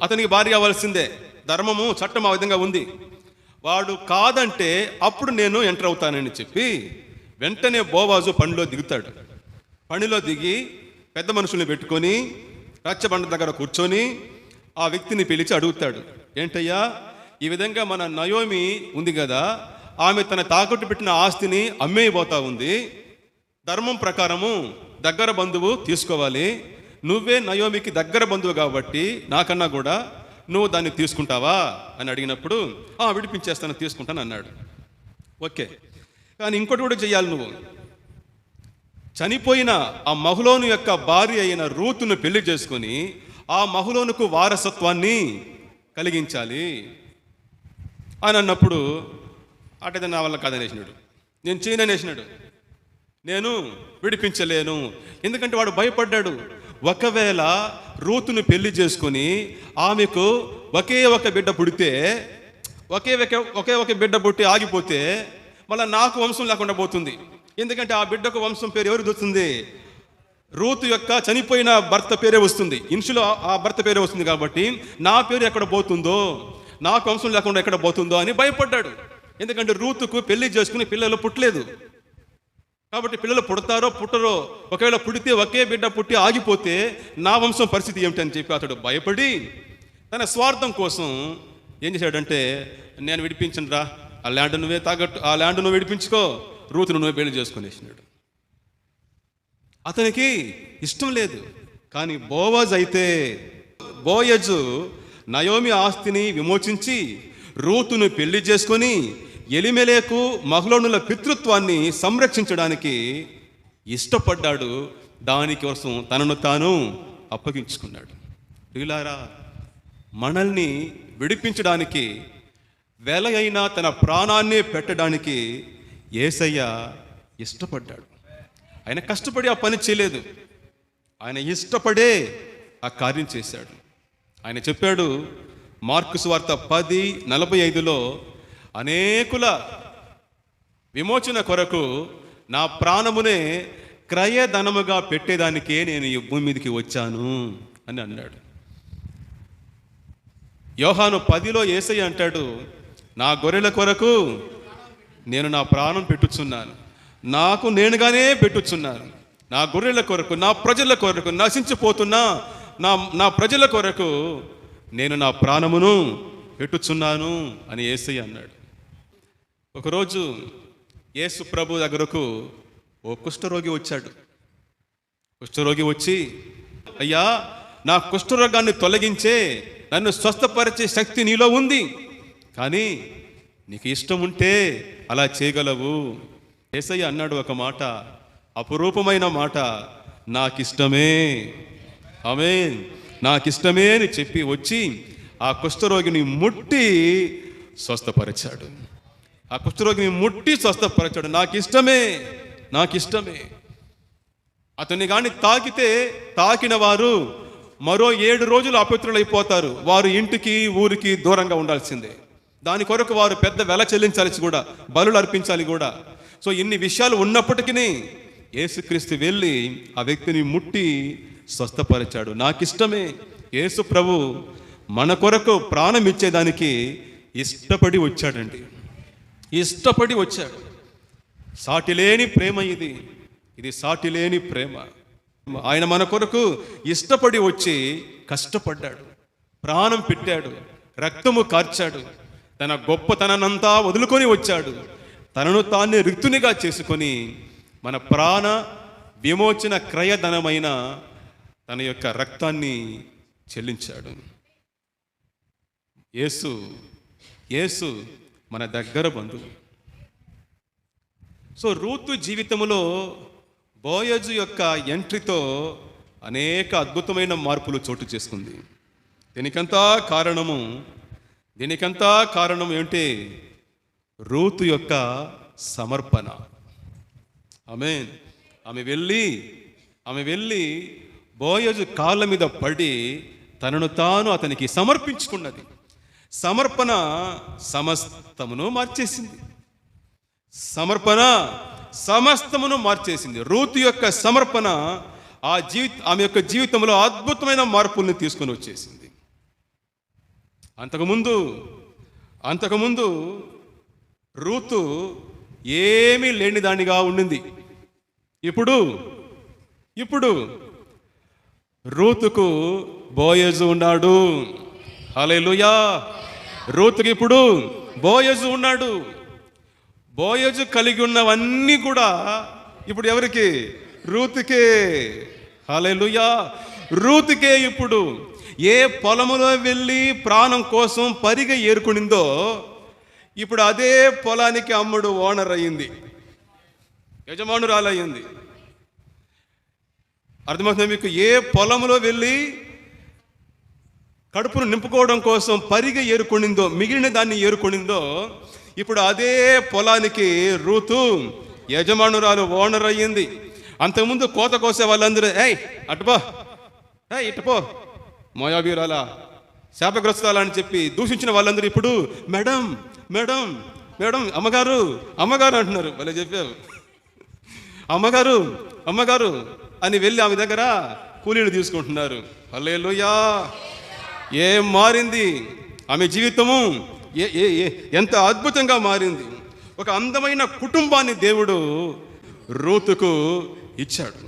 అతనికి భార్య అవ్వాల్సిందే, ధర్మము చట్టం ఆ విధంగా ఉంది. వాడు కాదంటే అప్పుడు నేను ఎంటర్ అవుతానని చెప్పి వెంటనే బోవాజు పనిలో దిగుతాడు. పనిలో దిగి పెద్ద మనుషుల్ని పెట్టుకొని రచ్చబండ దగ్గర కూర్చొని ఆ వ్యక్తిని పిలిచి అడుగుతాడు, ఏంటయ్యా ఈ విధంగా మన నయోమి ఉంది కదా, ఆమె తన తాకట్టు పెట్టిన ఆస్తిని అమ్మేయబోతా ఉంది, ధర్మం ప్రకారము దగ్గర బంధువు తీసుకోవాలి, నువ్వే నయోమికి దగ్గర బంధువు కాబట్టి నాకన్నా కూడా నువ్వు దాన్ని తీసుకుంటావా అని అడిగినప్పుడు విడిపించేస్తాను, తీసుకుంటాను అన్నాడు. ఓకే, కానీ ఇంకోటి కూడా చెయ్యాలి, నువ్వు చనిపోయిన ఆ మహులోను యొక్క భార్య అయిన రూతును పెళ్లి చేసుకొని ఆ మహులోనుకు వారసత్వాన్ని కలిగించాలి అని అన్నప్పుడు అటైతే నా వల్ల కాదనేసినాడు, నేను చేయననేసినాడు, నేను విడిపించలేను. ఎందుకంటే వాడు భయపడ్డాడు, ఒకవేళ రూతును పెళ్లి చేసుకొని ఆమెకు ఒకే ఒక బిడ్డ పుడితే, ఒకే ఒక బిడ్డ పుట్టి ఆగిపోతే మళ్ళీ నాకు వంశం లేకుండా పోతుంది. ఎందుకంటే ఆ బిడ్డకు వంశం పేరు ఎవరు వస్తుంది? రూతు యొక్క చనిపోయిన భర్త పేరే వస్తుంది, ఇన్షులో ఆ భర్త పేరే వస్తుంది. కాబట్టి నా పేరు ఎక్కడ పోతుందో, నాకు వంశం లేకుండా ఎక్కడ పోతుందో అని భయపడ్డాడు. ఎందుకంటే రూతుకు పెళ్లి చేసుకుని పిల్లలు పుట్టలేదు, కాబట్టి పిల్లలు పుడతారో పుట్టరో, ఒకవేళ పుడితే ఒకే బిడ్డ పుట్టి ఆగిపోతే నా వంశం పరిస్థితి ఏమిటని చెప్పి అతడు భయపడి తన స్వార్థం కోసం ఏం చేశాడంటే, నేను విడిపించను రా, ఆ ల్యాండ్ నువ్వే తాగట్టు, ఆ ల్యాండ్ నువ్వు విడిపించుకో, రూతును నువ్వే పెళ్లి చేసుకునేసినాడు. అతనికి ఇష్టం లేదు. కానీ బోయజు నయోమి ఆస్తిని విమోచించి రూతును పెళ్లి చేసుకొని ఎలిమెలేకు మహ్లోనుల పితృత్వాన్ని సంరక్షించడానికి ఇష్టపడ్డాడు. దానికోసం తనను తాను అప్పగించుకున్నాడు. ప్రియులారా, మనల్ని విడిపించడానికి వెల అయినా తన ప్రాణాన్నే పెట్టడానికి యేసయ్య ఇష్టపడ్డాడు. ఆయన కష్టపడి ఆ పని చేయలేదు, ఆయన ఇష్టపడే ఆ కార్యం చేశాడు. ఆయన చెప్పాడు మార్కు సువార్త 10:45లో, అనేకుల విమోచన కొరకు నా ప్రాణమునే క్రయధనముగా పెట్టేదానికే నేను ఈ భూమి మీదకి వచ్చాను అని అన్నాడు. యోహాను 10లో యేసయ్య అంటాడు, నా గొర్రెల కొరకు నేను నా ప్రాణం పెట్టుచున్నాను, నాకు నేనుగానే పెట్టుచున్నాను, నా గొర్రెల కొరకు, నా ప్రజల కొరకు, నశించిపోతున్నా నా ప్రజల కొరకు నేను నా ప్రాణమును పెట్టుచున్నాను అని యేసయ్య అన్నాడు. ఒకరోజు యేసు ప్రభు దగ్గరకు ఓ కుష్ఠరోగి వచ్చాడు. కుష్ఠరోగి వచ్చి, అయ్యా, నా కుష్ఠరోగాన్ని తొలగించే, నన్ను స్వస్థపరిచే శక్తి నీలో ఉంది, కానీ నీకు ఇష్టం ఉంటే అలా చేయగలవు. యేసయ్య అన్నాడు ఒక మాట, అపురూపమైన మాట, నాకిష్టమే. ఆమేన్. నాకిష్టమే అని చెప్పి వచ్చి ఆ కుష్ఠరోగిని ముట్టి స్వస్థపరిచాడు. ఆ కుష్ఠరోగిని ముట్టి స్వస్థపరిచాడు. నాకిష్టమే, నాకిష్టమే. అతన్ని కానీ తాకిన వారు మరో 7 రోజులు అపవిత్రులైపోతారు. వారు ఇంటికి ఊరికి దూరంగా ఉండాల్సిందే. దాని కొరకు వారు పెద్ద వెల చెల్లించాల్సి కూడా, బలులు అర్పించాలి కూడా. సో ఇన్ని విషయాలు ఉన్నప్పటికీ యేసుక్రీస్తు వెళ్ళి ఆ వ్యక్తిని ముట్టి స్వస్థపరిచాడు. నాకిష్టమే. యేసు ప్రభు మన కొరకు ప్రాణం ఇచ్చేదానికి ఇష్టపడి వచ్చాడండి. ఇష్టపడి వచ్చాడు. సాటిలేని ప్రేమ ఇది. ఇది సాటిలేని ప్రేమ. ఆయన మన కొరకు ఇష్టపడి వచ్చి కష్టపడ్డాడు, ప్రాణం పెట్టాడు, రక్తము కార్చాడు, తన గొప్పతనాన్నంతా వదులుకొని వచ్చాడు. తనను తానే రిక్తునిగా చేసుకొని మన ప్రాణ విమోచన క్రయధనమైన తన యొక్క రక్తాన్ని చెల్లించాడు. యేసు మన దగ్గర బంధువు. సో రూతు జీవితంలో బోయజు యొక్క ఎంట్రీతో అనేక అద్భుతమైన మార్పులు చోటు చేసుకుంది. దీనికంతా కారణం ఏంటి? రూతు యొక్క సమర్పణ. ఆమేన్. ఆమె వెళ్ళి బోయజు కాళ్ళ మీద పడి తనను తాను అతనికి సమర్పించుకున్నది. సమర్పణ సమస్తమును మార్చేసింది. సమస్తమును మార్చేసింది. రూతు యొక్క సమర్పణ ఆమె యొక్క జీవితంలో అద్భుతమైన మార్పుల్ని తీసుకొని వచ్చేసింది. అంతకుముందు రూతు ఏమీ లేని దానిగా ఉండింది. ఇప్పుడు రూతుకు బోయజు ఉన్నాడు. హల్లెలూయా. రూతుకి ఇప్పుడు బోయజు ఉన్నాడు. బోయజు కలిగి ఉన్నవన్నీ కూడా ఇప్పుడు ఎవరికి? రూతుకే. హల్లెలూయా. రూతుకే ఇప్పుడు ఏ పొలములో వెళ్ళి ప్రాణం కోసం పరిగె ఏరుకునిందో ఇప్పుడు అదే పొలానికి అమ్ముడు ఓనర్ అయ్యింది, యజమానురాలయ్యింది. అర్థమవుతుంది మీకు? ఏ పొలంలో వెళ్ళి కడుపును నింపుకోవడం కోసం పరిగె ఏరుకొనిందో, మిగిలిన దాన్ని ఏరుకొనిందో, ఇప్పుడు అదే పొలానికి రూతు యజమానురాలు ఓనర్ అయ్యింది. అంతకుముందు కోత కోసే వాళ్ళందరూ ఇటుపో మోయాబీరాలా, శాపగ్రస్తాలా అని చెప్పి దూషించిన వాళ్ళందరూ ఇప్పుడు మేడం మేడం మేడం అమ్మగారు అంటున్నారు. వాళ్ళే చెప్పావు, అమ్మగారు అని వెళ్ళి ఆమె దగ్గర కూలీలు తీసుకుంటున్నారు. హల్లెలూయా. ఏం మారింది ఆమె జీవితము, ఎంత అద్భుతంగా మారింది. ఒక అందమైన కుటుంబాన్ని దేవుడు రూతుకు ఇచ్చాడు.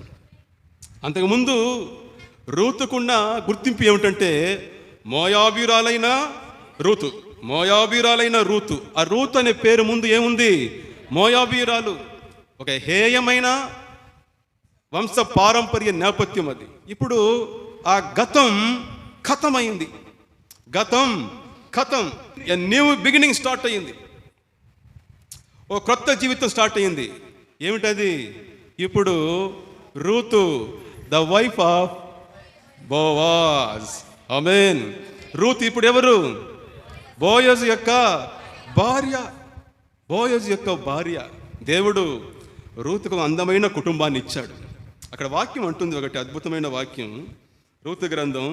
అంతకుముందు రూతుకున్న గుర్తింపు ఏమిటంటే మోయాబీరాలైన రూతు. ఆ రూతు అనే పేరు ముందు ఏముంది? మోయాబీరాలు. ఒక హేయమైన వంశ పారంపర్య నేపథ్యం అది. ఇప్పుడు ఆ గతం ఖతమైంది. ఎ న్యూ బిగినింగ్ స్టార్ట్ అయ్యింది. ఓ కొత్త జీవితం స్టార్ట్ అయ్యింది. ఏమిటది? ఇప్పుడు Ruth the wife of Boaz. ఆమేన్. రూతు ఇప్పుడు ఎవరు? బోయజు యొక్క భార్య. దేవుడు రూతుకు అందమైన కుటుంబాన్ని ఇచ్చాడు. అక్కడ వాక్యం అంటుంది, ఒకటి అద్భుతమైన వాక్యం. రూతు గ్రంథం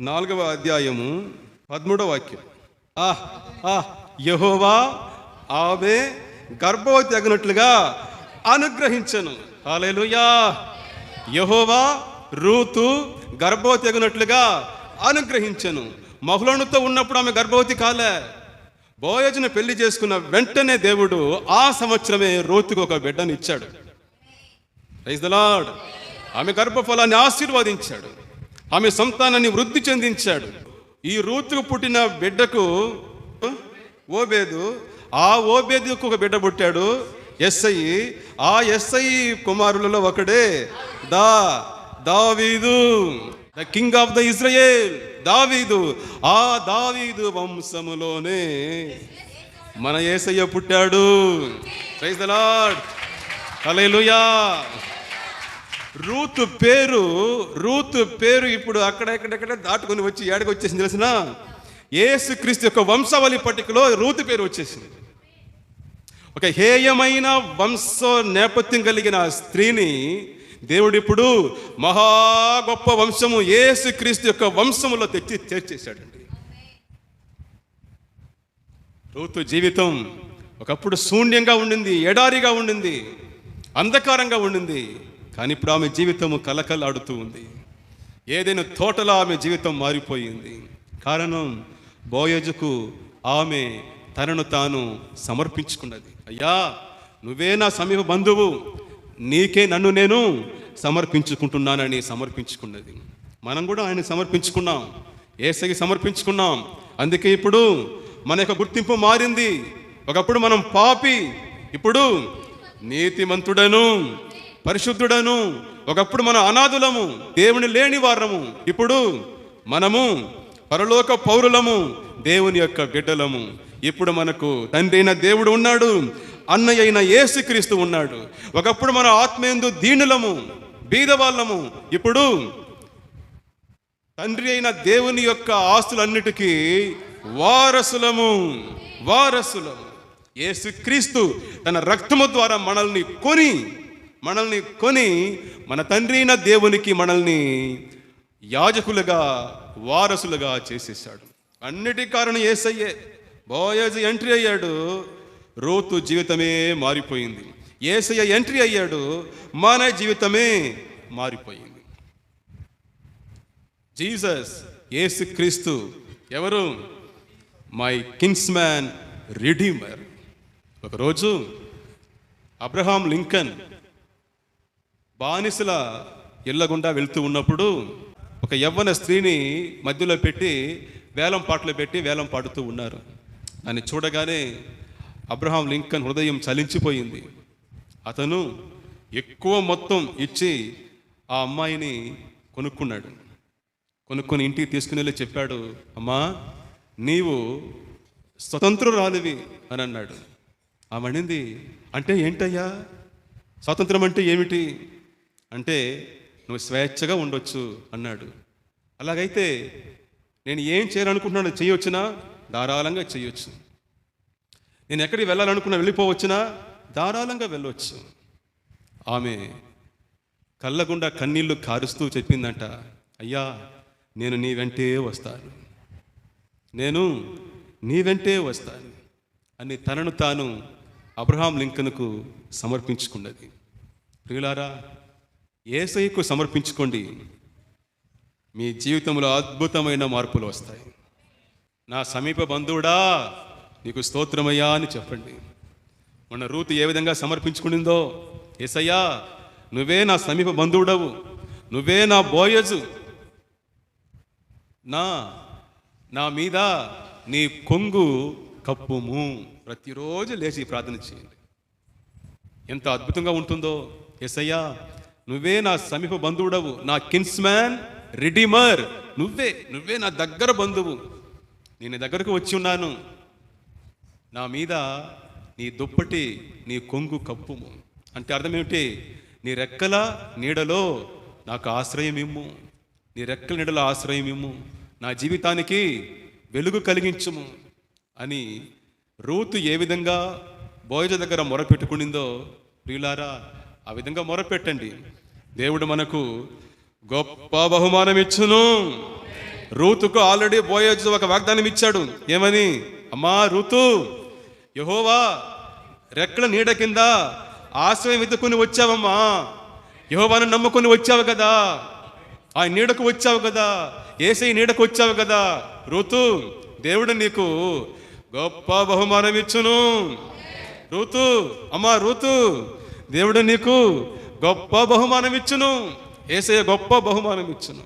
4వ అధ్యాయము 13వ వాక్యం. యెహోవా ఆమె గర్భవతి అగినట్లుగా అనుగ్రహించెను. హల్లెలూయా. యెహోవా రూతు గర్భవతి అగినట్లుగా అనుగ్రహించెను. మహులనుతో ఉన్నప్పుడు ఆమె గర్భవతి కాలే. బోయజును పెళ్లి చేసుకున్న వెంటనే దేవుడు ఆ సంవత్సరమే రూతుకు ఒక బిడ్డను ఇచ్చాడు. Praise the Lord. ఆమె గర్భఫలాన్ని ఆశీర్వదించాడు. ఆమె సంతానాన్ని వృద్ధి చెందించాడు. ఈ రూతుకు పుట్టిన బిడ్డకు ఓబేదు. ఆ ఓబేదుకు ఒక బిడ్డ పుట్టాడు యెస్సై. ఆ యెస్సై కుమారులలో ఒకడే దావీదు, the king of the Israel, దావీదు. ఆ దావీదు వంశములోనే మన యేసయ్య పుట్టాడు. Praise the Lord, hallelujah. రూతు పేరు ఇప్పుడు అక్కడెక్కడెక్కడ దాటుకొని వచ్చి ఏడకి వచ్చేసింది తెలిసిన యేసుక్రీస్తు యొక్క వంశావళి పట్టికలో రూతు పేరు వచ్చేసింది. ఒక హేయమైన వంశ నేపథ్యం కలిగిన స్త్రీని దేవుడు ఇప్పుడు మహా గొప్ప వంశము యేసుక్రీస్తు యొక్క వంశములో తెచ్చి చేర్చేశాడండి. రూతు జీవితం ఒకప్పుడు శూన్యంగా ఉండింది, ఎడారిగా ఉండింది, అంధకారంగా ఉండింది. కానీ ఇప్పుడు ఆమె జీవితము కలకలాడుతూ ఉంది. ఏదైనా తోటలో ఆమె జీవితం మారిపోయింది. కారణం బోయజుకు ఆమె తనను తాను సమర్పించుకున్నది. అయ్యా, నువ్వే నా సమీప బంధువు, నీకే నన్ను నేను సమర్పించుకుంటున్నానని సమర్పించుకున్నది. మనం కూడా ఆయన సమర్పించుకున్నాం, యేసయ్యకి సమర్పించుకున్నాం. అందుకే ఇప్పుడు మన యొక్క గుర్తింపు మారింది. ఒకప్పుడు మనం పాపి, ఇప్పుడు నీతిమంతుడను, పరిశుద్ధుడను. ఒకప్పుడు మనం అనాథులము, దేవుని లేని వారము. ఇప్పుడు మనము పరలోక పౌరులము, దేవుని యొక్క బిడ్డలము. ఇప్పుడు మనకు తండ్రి అయిన దేవుడు ఉన్నాడు, అన్నయ్య అయిన యేసుక్రీస్తు ఉన్నాడు. ఒకప్పుడు మన ఆత్మయందు దీనులము, బీదవాళ్ళము. ఇప్పుడు తండ్రి అయిన దేవుని యొక్క ఆస్తులన్నిటికీ వారసులము. యేసుక్రీస్తు తన రక్తము ద్వారా మనల్ని కొని మన తండ్రి అయిన దేవునికి మనల్ని యాజకులుగా, వారసులుగా చేసేసాడు. అన్నిటి కారణం యేసయ్యే. బోయజు ఎంట్రీ అయ్యాడు, రూతు జీవితమే మారిపోయింది. యేసయ్య ఎంట్రీ అయ్యాడు, మన జీవితమే మారిపోయింది. జీసస్, యేసుక్రీస్తు ఎవరు? My kinsman redeemer. ఒకరోజు అబ్రహాం లింకన్ బానిసల ఇళ్ళ గుండా వెళ్తూ ఉన్నప్పుడు ఒక యవ్వన స్త్రీని మధ్యలో పెట్టి వేలం పాడుతూ ఉన్నారు. అని చూడగానే అబ్రహాం లింకన్ హృదయం చలించిపోయింది. అతను ఎక్కువ మొత్తం ఇచ్చి ఆ అమ్మాయిని కొనుక్కొని ఇంటికి తీసుకుని వెళ్ళి చెప్పాడు, అమ్మా, నీవు స్వతంత్రురాలివి అని అన్నాడు. ఆమె అనింది, అంటే ఏంటయ్యా స్వాతంత్రం అంటే ఏమిటి? అంటే నువ్వు స్వేచ్ఛగా ఉండొచ్చు అన్నాడు. అలాగైతే నేను ఏం చేయాలనుకుంటున్నాను చేయొచ్చునా? ధారాళంగా చేయొచ్చు. నేను ఎక్కడికి వెళ్ళాలనుకున్నా వెళ్ళిపోవచ్చునా? ధారాళంగా వెళ్ళవచ్చు. ఆమె కళ్ళగుండా కన్నీళ్లు కారుస్తూ చెప్పిందంట, అయ్యా, నేను నీ వెంటే వస్తాను అని తనను తాను అబ్రహాం లింకన్కు సమర్పించుకున్నది. ప్రియులారా, యేసయ్యకు సమర్పించుకోండి, మీ జీవితంలో అద్భుతమైన మార్పులు వస్తాయి. నా సమీప బంధువుడా, నీకు స్తోత్రమయ్యా అని చెప్పండి. మొన్న రూతు ఏ విధంగా సమర్పించుకునిందో, యేసయ్యా, నువ్వే నా సమీప బంధువుడవు, నువ్వే నా బోయజు, నా మీద నీ కొంగు కప్పుము. ప్రతిరోజు లేచి ప్రార్థన చేయండి. ఎంత అద్భుతంగా ఉంటుందో. యేసయ్యా, నువ్వే నా సమీప బంధువుడవు, నా కిన్స్మ్యాన్ రిడీమర్, నువ్వే నా దగ్గర బంధువు. నేను దగ్గరకు వచ్చి ఉన్నాను, నా మీద నీ దుప్పటి, నీ కొంగు కప్పుము. అంటే అర్థం ఏమిటి? నీ రెక్కల నీడలో నాకు ఆశ్రయం ఇమ్ము, నీ రెక్కల నీడలో ఆశ్రయం ఇమ్ము, నా జీవితానికి వెలుగు కలిగించుము అని రూతు ఏ విధంగా బోయజు దగ్గర మొరపెట్టుకునిందో, ప్రియులారా, ఆ విధంగా మొరపెట్టండి. దేవుడు మనకు గొప్ప బహుమానం ఇచ్చును. రూతుకు ఆల్రెడీ బోయజు ఒక వాగ్దానం ఇచ్చాడు. ఏమని? అమ్మా రూతు, యెహోవా రెక్కల నీడ కింద ఆశ్రయం వెతుకుని వచ్చావమ్మా, యెహోవాను నమ్ముకొని వచ్చావు కదా, ఆ నీడకు వచ్చావు కదా, యేసయ్య నీడకు వచ్చావు కదా. రూతు, దేవుడు నీకు గొప్ప బహుమానం ఇచ్చును. రూతు, అమ్మా రూతు, దేవుడు నీకు గొప్ప బహుమానం ఇచ్చును. యేసయ్య గొప్ప బహుమానం ఇచ్చును.